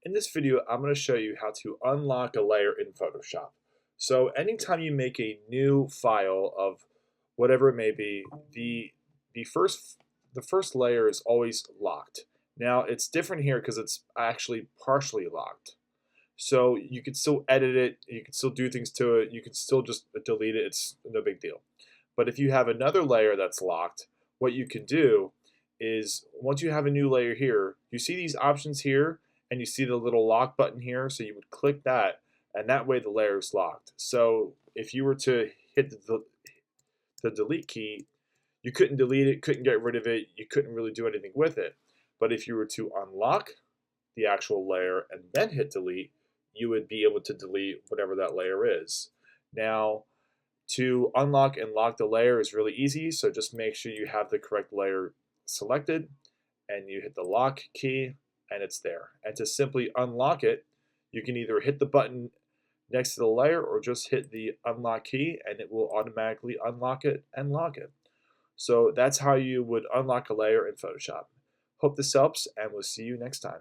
In this video, I'm going to show you how to unlock a layer in Photoshop. So anytime you make a new file of whatever it may be, the first the first layer is always locked. Now it's different here because it's actually partially locked. So you can still edit it, you can still do things to it, you can still just delete it, it's no big deal. But if you have another layer that's locked, what you can do is once you have a new layer here, you see these options here and you see the little lock button here, so you would click that and that way the layer is locked. So if you were to hit the delete key, you couldn't delete it, couldn't get rid of it, you couldn't really do anything with it. But if you were to unlock the actual layer and then hit delete, you would be able to delete whatever that layer is. Now, to unlock and lock the layer is really easy, so just make sure you have the correct layer selected and you hit the lock key and it's there. And to simply unlock it, you can either hit the button next to the layer or just hit the unlock key and it will automatically unlock it and lock it. So that's how you would unlock a layer in Photoshop. Hope this helps and we'll see you next time.